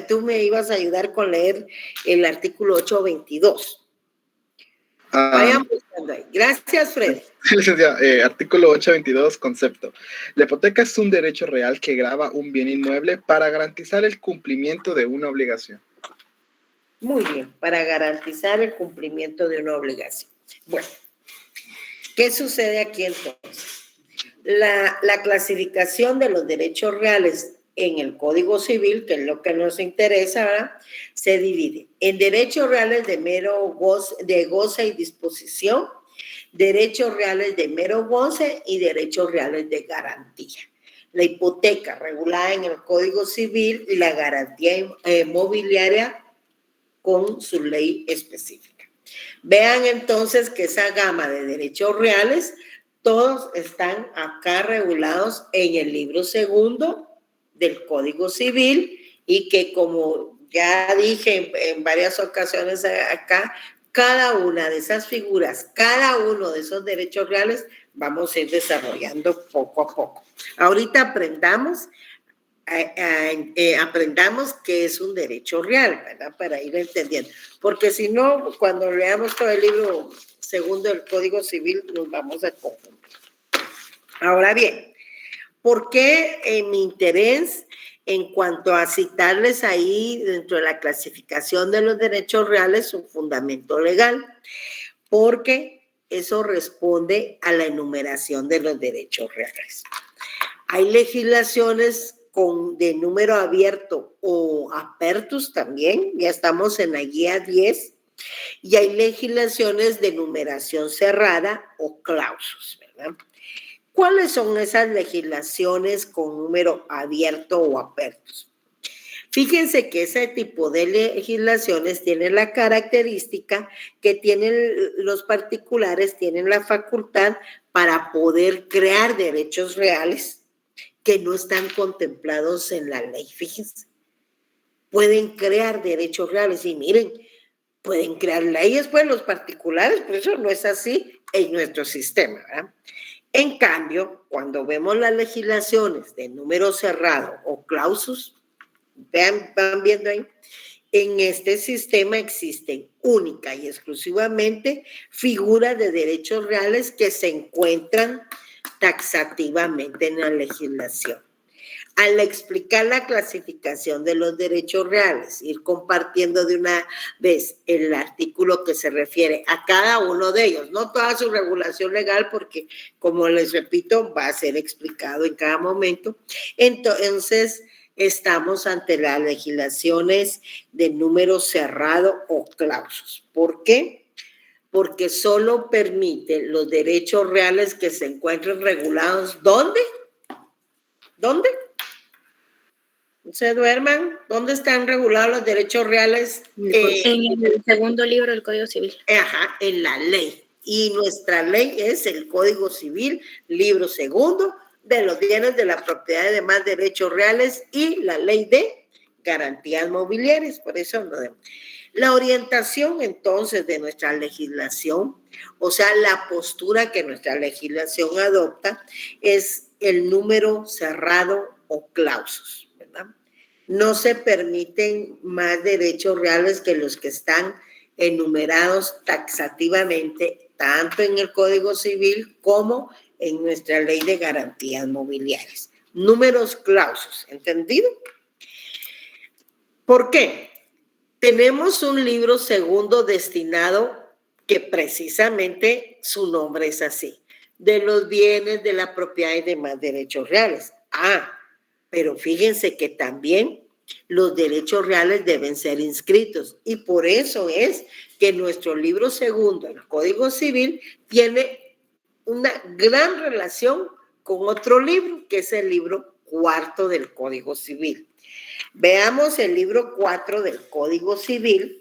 tú me ibas a ayudar con leer el artículo 822. Vayan buscando ahí. Gracias, Freddy. Artículo 822, concepto. La hipoteca es un derecho real que grava un bien inmueble para garantizar el cumplimiento de una obligación. Muy bien, para garantizar el cumplimiento de una obligación. Bueno, ¿qué sucede aquí entonces? La clasificación de los derechos reales en el Código Civil, que es lo que nos interesa, ¿verdad? Se divide en derechos reales de mero goce y disposición, derechos reales de mero goce y derechos reales de garantía. La hipoteca regulada en el Código Civil y la garantía mobiliaria con su ley específica. Vean entonces que esa gama de derechos reales, todos están acá regulados en el libro segundo del Código Civil y que, como ya dije en varias ocasiones acá, cada una de esas figuras, cada uno de esos derechos reales vamos a ir desarrollando poco a poco. Ahorita aprendamos qué es un derecho real, ¿verdad? Para ir entendiendo. Porque si no, cuando leamos todo el libro segundo del Código Civil, nos vamos a confundir. Ahora bien, ¿por qué mi interés en cuanto a citarles ahí dentro de la clasificación de los derechos reales un fundamento legal? Porque eso responde a la enumeración de los derechos reales. Hay legislaciones de número abierto o apertus también, ya estamos en la guía 10, y hay legislaciones de numeración cerrada o clausus, ¿verdad? ¿Cuáles son esas legislaciones con número abierto o apertos? Fíjense que ese tipo de legislaciones tienen la característica que los particulares tienen la facultad para poder crear derechos reales que no están contemplados en la ley. Fíjense, pueden crear derechos reales y miren, pueden crear leyes pues los particulares, pero eso no es así en nuestro sistema, ¿verdad? En cambio, cuando vemos las legislaciones de número cerrado o clausus, van viendo ahí, en este sistema existen única y exclusivamente figuras de derechos reales que se encuentran taxativamente en la legislación. Al explicar la clasificación de los derechos reales, ir compartiendo de una vez el artículo que se refiere a cada uno de ellos, no toda su regulación legal, porque, como les repito, va a ser explicado en cada momento. Entonces, estamos ante las legislaciones de número cerrado o clausus. ¿Por qué? Porque solo permite los derechos reales que se encuentren regulados. ¿Dónde? ¿Dónde? No se duerman. ¿Dónde están regulados los derechos reales? En el segundo libro del Código Civil. Ajá, en la ley. Y nuestra ley es el Código Civil, libro segundo, de los bienes de la propiedad y demás derechos reales y la ley de garantías mobiliarias. Por eso no debemos. La orientación entonces de nuestra legislación, o sea, la postura que nuestra legislación adopta es el número cerrado o clausus, ¿verdad? No se permiten más derechos reales que los que están enumerados taxativamente, tanto en el Código Civil como en nuestra Ley de Garantías Mobiliarias. Números clausus, ¿entendido? ¿Por qué? Tenemos un libro segundo destinado que precisamente su nombre es así, de los bienes, de la propiedad y demás derechos reales. Pero fíjense que también los derechos reales deben ser inscritos y por eso es que nuestro libro segundo, el Código Civil, tiene una gran relación con otro libro, que es el libro cuarto del Código Civil. Veamos el libro 4 del Código Civil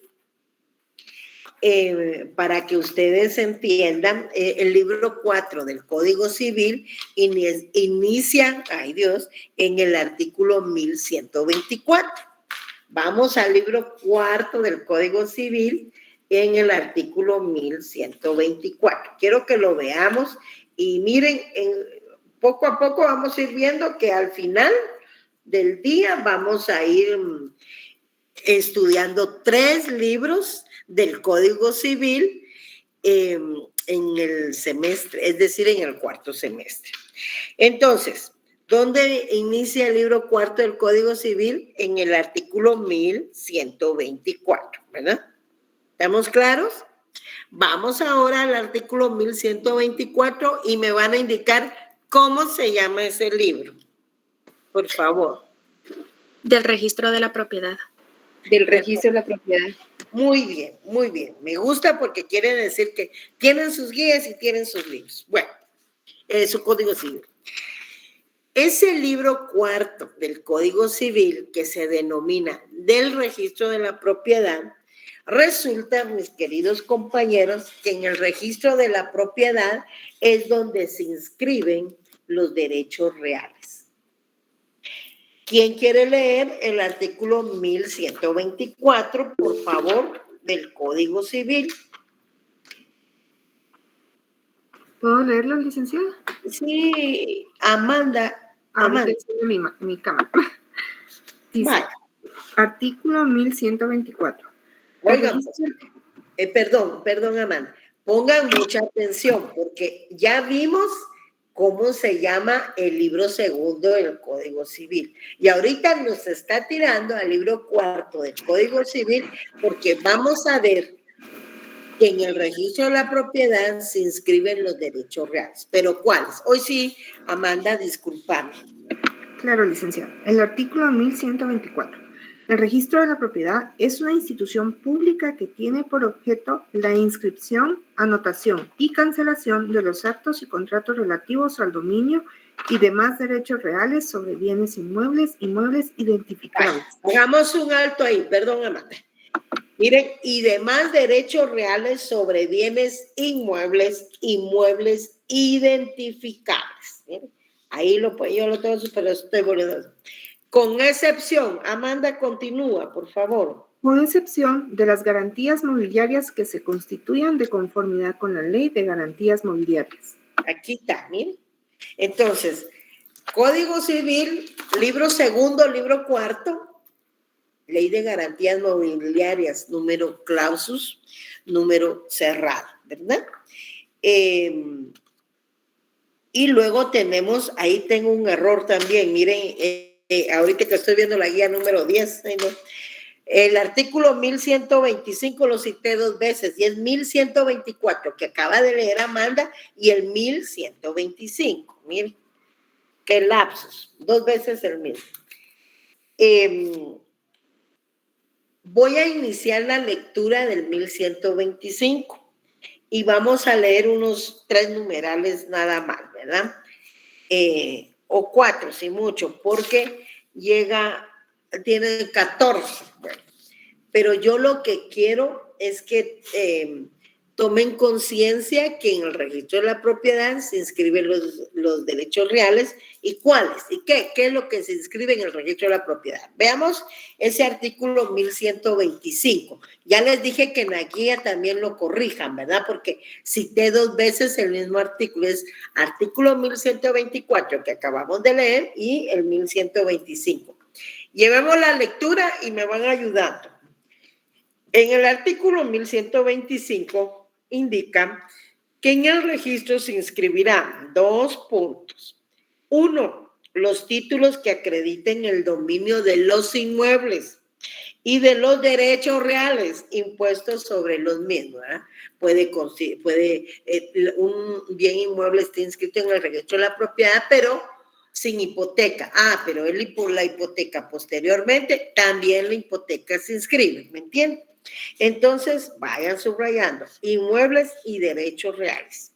para que ustedes entiendan. El libro 4 del Código Civil inicia, en el artículo 1124. Vamos al libro 4 del Código Civil en el artículo 1124. Quiero que lo veamos y miren, poco a poco vamos a ir viendo que al final del día vamos a ir estudiando 3 libros del Código Civil en el semestre, es decir, en el cuarto semestre. Entonces, ¿dónde inicia el libro cuarto del Código Civil? En el artículo 1124, ¿verdad? ¿Estamos claros? Vamos ahora al artículo 1124 y me van a indicar cómo se llama ese libro. Por favor. Del registro de la propiedad. Del registro de la propiedad. Muy bien, muy bien. Me gusta porque quiere decir que tienen sus guías y tienen sus libros. Bueno, su Código Civil. Ese libro cuarto del Código Civil, que se denomina del registro de la propiedad, resulta, mis queridos compañeros, que en el registro de la propiedad es donde se inscriben los derechos reales. ¿Quién quiere leer el artículo 1124, por favor, del Código Civil? ¿Puedo leerlo, licenciada? Sí, Amanda. Ahorita estoy en mi cámara. Dice, Vale. Artículo 1124. Oigan, perdón, Amanda. Pongan mucha atención porque ya vimos cómo se llama el libro segundo del Código Civil. Y ahorita nos está tirando al libro cuarto del Código Civil porque vamos a ver que en el registro de la propiedad se inscriben los derechos reales. ¿Pero cuáles? Hoy sí, Amanda, discúlpame. Claro, licenciada. El artículo 1124. El registro de la propiedad es una institución pública que tiene por objeto la inscripción, anotación y cancelación de los actos y contratos relativos al dominio y demás derechos reales sobre bienes inmuebles y muebles identificables. Hagamos un alto ahí, perdón, Amanda. Miren, y demás derechos reales sobre bienes inmuebles y muebles identificables. Miren, ahí yo lo tengo, pero estoy volviendo. Con excepción, Amanda, continúa, por favor. Con excepción de las garantías mobiliarias que se constituyan de conformidad con la Ley de Garantías Mobiliarias. Aquí está, miren. Entonces, Código Civil, libro segundo, libro cuarto, Ley de Garantías Mobiliarias, número clausus, número cerrado, ¿verdad? Y luego tenemos, ahí tengo un error también, miren, ahorita que estoy viendo la guía número 10, ¿no? El artículo 1125 lo cité 2 veces y es 1124 que acaba de leer Amanda y el 1125, miren, qué lapsus, 2 veces el mismo. Voy a iniciar la lectura del 1125 y vamos a leer unos 3 numerales nada más, ¿verdad? O 4, si mucho, porque tiene 14. Bueno, pero yo lo que quiero es que tomen conciencia que en el registro de la propiedad se inscriben los derechos reales y cuáles y qué es lo que se inscribe en el registro de la propiedad. Veamos ese artículo 1125. Ya les dije que en la guía también lo corrijan, ¿verdad? Porque cité 2 veces el mismo artículo. Es artículo 1124 que acabamos de leer y el 1125. Llevemos la lectura y me van ayudando. En el artículo 1125 indica que en el registro se inscribirán 2 puntos. 1, los títulos que acrediten el dominio de los inmuebles y de los derechos reales impuestos sobre los mismos, ¿verdad? Un bien inmueble esté inscrito en el registro de la propiedad, pero sin hipoteca. Pero la hipoteca posteriormente, también la hipoteca se inscribe, ¿me entienden? Entonces, vayan subrayando, inmuebles y derechos reales.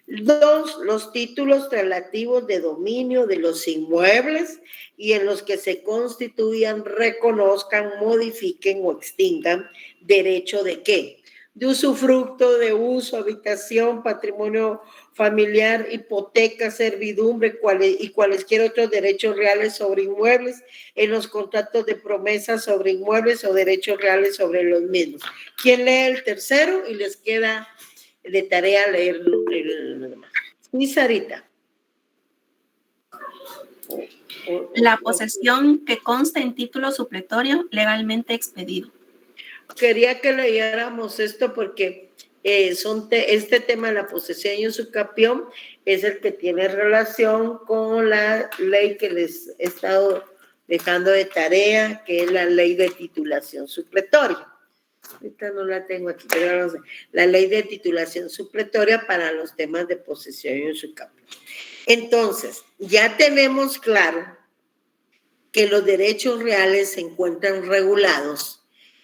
2, los títulos relativos de dominio de los inmuebles y en los que se constituyan, reconozcan, modifiquen o extingan derecho de ¿qué? De usufructo, de uso, habitación, patrimonio familiar, hipoteca, servidumbre y cualesquier otros derechos reales sobre inmuebles en los contratos de promesa sobre inmuebles o derechos reales sobre los mismos. ¿Quién lee el tercero? Y les queda de tarea leer el sí, Sarita. La posesión que consta en título supletorio legalmente expedido. Quería que leyéramos esto porque este tema de la posesión y usucapión es el que tiene relación con la ley que les he estado dejando de tarea, que es la ley de titulación supletoria. Ahorita no la tengo aquí, pero no sé. La ley de titulación supletoria para los temas de posesión y usucapión. Entonces, ya tenemos claro que los derechos reales se encuentran regulados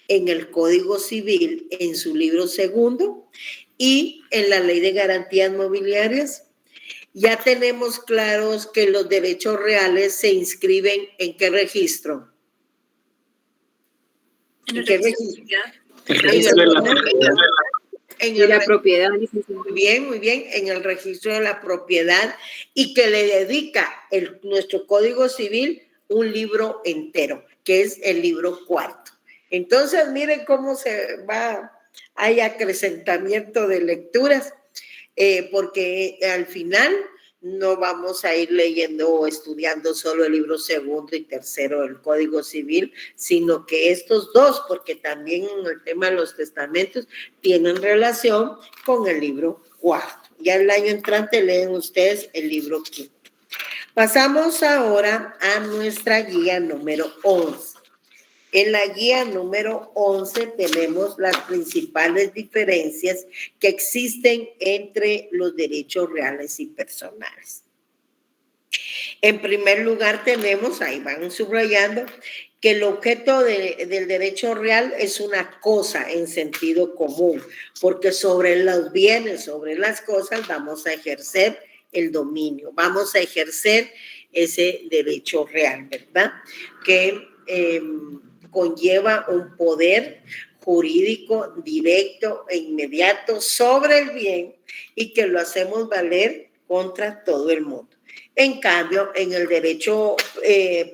en el Código Civil, en su libro segundo, y en la Ley de Garantías Mobiliarias. Ya tenemos claros que los derechos reales se inscriben ¿en qué registro? ¿En qué registro? El registro de la propiedad. En la propiedad. Muy bien, en el registro de la propiedad y que le dedica nuestro Código Civil un libro entero, que es el libro 4. Entonces, miren cómo se va, hay acrecentamiento de lecturas, porque al final no vamos a ir leyendo o estudiando solo el libro segundo y tercero del Código Civil, sino que estos 2, porque también el tema de los testamentos tienen relación con el libro 4. Ya el año entrante leen ustedes el libro 5. Pasamos ahora a nuestra guía número 11. En la guía número 11 tenemos las principales diferencias que existen entre los derechos reales y personales. En primer lugar tenemos, ahí van subrayando, que el objeto del derecho real es una cosa en sentido común, porque sobre los bienes, sobre las cosas, vamos a ejercer el dominio, vamos a ejercer ese derecho real, ¿verdad? Que conlleva un poder jurídico directo e inmediato sobre el bien y que lo hacemos valer contra todo el mundo. En cambio, en el derecho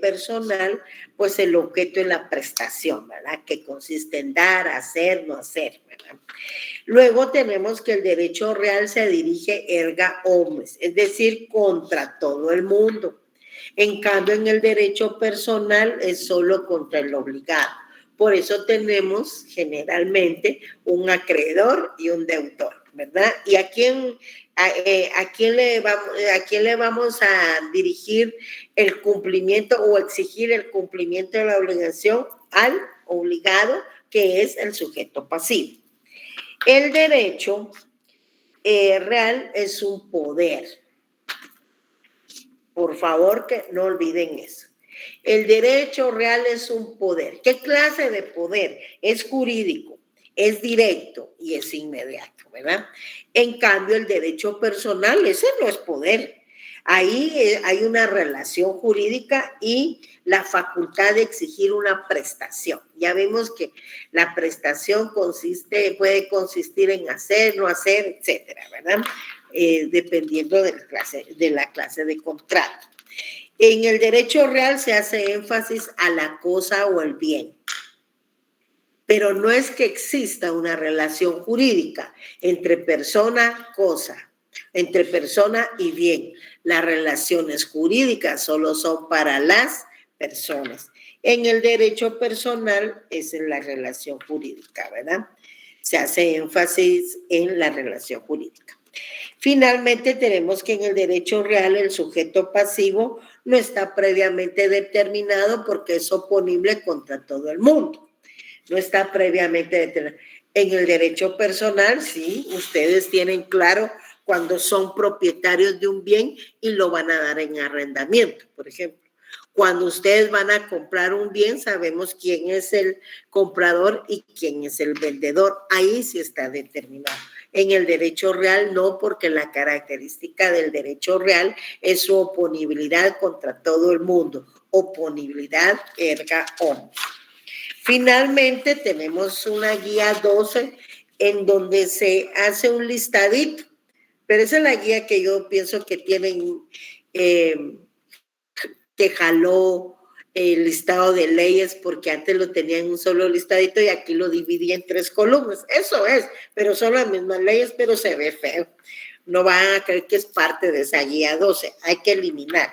personal, pues el objeto es la prestación, ¿verdad? Que consiste en dar, hacer, no hacer, ¿verdad? Luego tenemos que el derecho real se dirige erga omnes, es decir, contra todo el mundo. En cambio, en el derecho personal es solo contra el obligado. Por eso tenemos generalmente un acreedor y un deudor, ¿verdad? ¿Y a quién le vamos a dirigir el cumplimiento o exigir el cumplimiento de la obligación? Al obligado, que es el sujeto pasivo. El derecho real es un poder. Por favor, que no olviden eso. El derecho real es un poder. ¿Qué clase de poder? Es jurídico, es directo y es inmediato, ¿verdad? En cambio, el derecho personal, ese no es poder. Ahí hay una relación jurídica y la facultad de exigir una prestación. Ya vimos que la prestación puede consistir en hacer, no hacer, etcétera, ¿verdad? Dependiendo de la clase de contrato. En el derecho real se hace énfasis a la cosa o el bien, pero no es que exista una relación jurídica entre persona, cosa, entre persona y bien. Las relaciones jurídicas solo son para las personas. En el derecho personal es en la relación jurídica, ¿verdad? Se hace énfasis en la relación jurídica. Finalmente, tenemos que en el derecho real el sujeto pasivo no está previamente determinado porque es oponible contra todo el mundo. No está previamente determinado. En el derecho personal, sí, ustedes tienen claro cuando son propietarios de un bien y lo van a dar en arrendamiento, por ejemplo. Cuando ustedes van a comprar un bien, sabemos quién es el comprador y quién es el vendedor. Ahí sí está determinado. En el derecho real no, porque la característica del derecho real es su oponibilidad contra todo el mundo. Oponibilidad erga omnes. Finalmente tenemos una guía 12 en donde se hace un listadito, pero esa es la guía que yo pienso que tienen, que jaló el listado de leyes, porque antes lo tenía en un solo listadito y aquí lo dividí en 3 columnas. Eso es, pero son las mismas leyes, pero se ve feo. No van a creer que es parte de esa guía 12, hay que eliminar.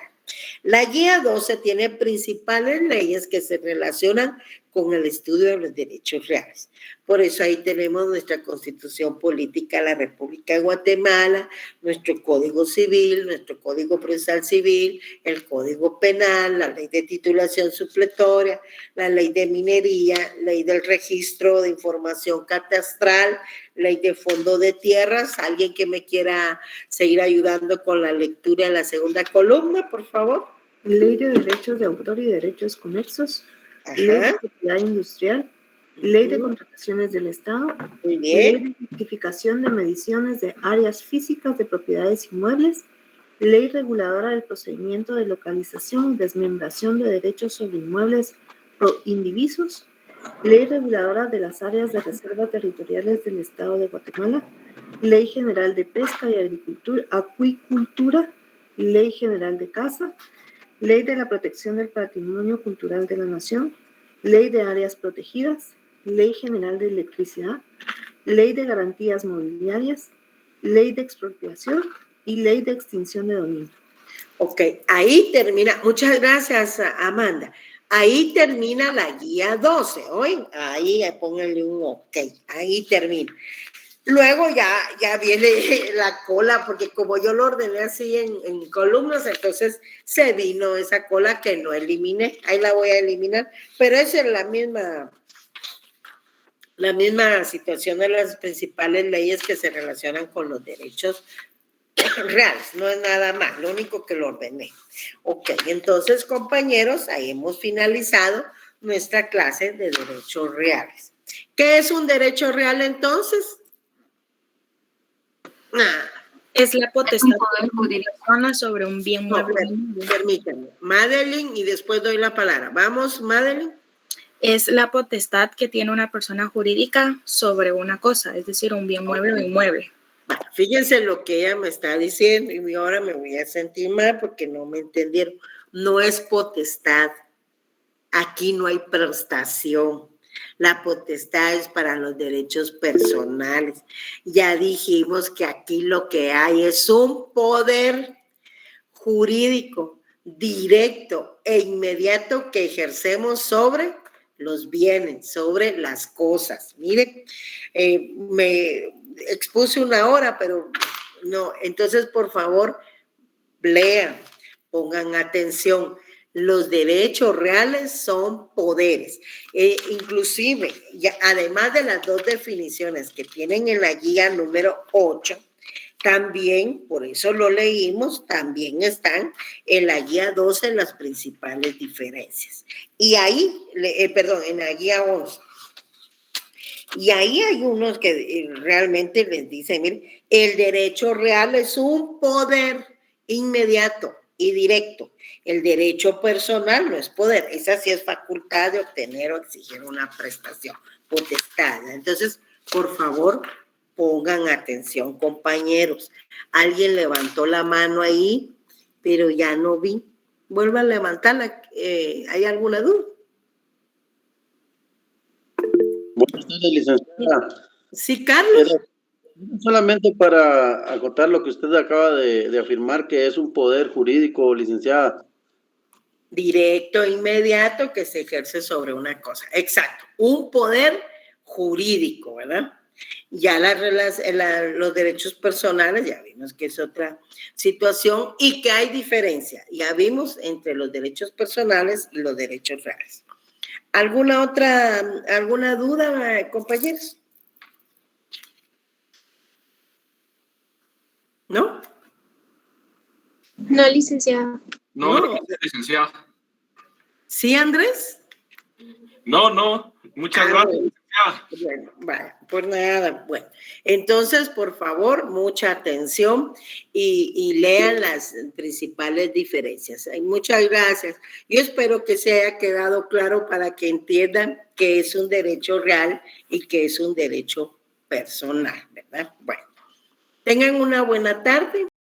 La guía 12 tiene principales leyes que se relacionan con el estudio de los derechos reales. Por eso ahí tenemos nuestra Constitución Política de la República de Guatemala, nuestro Código Civil, nuestro Código Procesal Civil, el Código Penal, la Ley de Titulación Supletoria, la Ley de Minería, Ley del Registro de Información Catastral, Ley de Fondo de Tierras. ¿Alguien que me quiera seguir ayudando con la lectura de la segunda columna, por favor? Ley de derechos de autor y derechos conexos. Ley de propiedad industrial, ley de contrataciones del Estado, ley de identificación de mediciones de áreas físicas de propiedades inmuebles, ley reguladora del procedimiento de localización y desmembración de derechos sobre inmuebles pro indivisos, ley reguladora de las áreas de reservas territoriales del Estado de Guatemala, ley general de pesca y acuicultura, ley general de caza, Ley de la Protección del Patrimonio Cultural de la Nación, Ley de Áreas Protegidas, Ley General de Electricidad, Ley de Garantías Mobiliarias, Ley de Expropiación y Ley de Extinción de Dominio. Ok, ahí termina. Muchas gracias, Amanda. Ahí termina la guía 12, ¿oyen? Ahí pónganle un ok, ahí termina. Luego ya viene la cola, porque como yo lo ordené así en columnas, entonces se vino esa cola que no eliminé. Ahí la voy a eliminar, pero esa es la misma situación de las principales leyes que se relacionan con los derechos reales. No es nada más, lo único que lo ordené. Ok, entonces, compañeros, ahí hemos finalizado nuestra clase de derechos reales. ¿Qué es un derecho real entonces? Es la potestad de una persona sobre un bien mueble. Permítanme. Madeline, y después doy la palabra. Vamos, Madeline. Es la potestad que tiene una persona jurídica sobre una cosa, es decir, un bien mueble o inmueble. Bueno, fíjense lo que ella me está diciendo y ahora me voy a sentir mal porque no me entendieron. No es potestad. Aquí no hay prestación. La potestad es para los derechos personales. Ya dijimos que aquí lo que hay es un poder jurídico directo e inmediato que ejercemos sobre los bienes, sobre las cosas. Miren, me expuse una hora, pero no. Entonces, por favor, lean, pongan atención. Los derechos reales son poderes. Inclusive, además de las 2 definiciones que tienen en la guía número 8, también, por eso lo leímos, también están en la guía 12 las principales diferencias. Y ahí, en la guía 11. Y ahí hay unos que realmente les dicen, miren, el derecho real es un poder inmediato y directo. El derecho personal no es poder, esa sí es facultad de obtener o exigir una prestación, potestad. Entonces, por favor, pongan atención, compañeros. Alguien levantó la mano ahí, pero ya no vi. Vuelvan a levantarla. ¿Hay alguna duda? Buenas tardes, licenciada. Sí, Carlos. Solamente para acotar lo que usted acaba de afirmar, que es un poder jurídico, licenciada. Directo, inmediato, que se ejerce sobre una cosa. Exacto. Un poder jurídico, ¿verdad? Ya los derechos personales, ya vimos que es otra situación y que hay diferencia. Ya vimos entre los derechos personales y los derechos reales. ¿Alguna duda, compañeros? ¿No? No, licenciada. No, licenciada. ¿Sí, Andrés? No, muchas gracias, licenciada. Bueno, vaya, pues nada, bueno. Entonces, por favor, mucha atención y lean las principales diferencias. Muchas gracias. Yo espero que se haya quedado claro para que entiendan que es un derecho real y que es un derecho personal, ¿verdad? Bueno, tengan una buena tarde.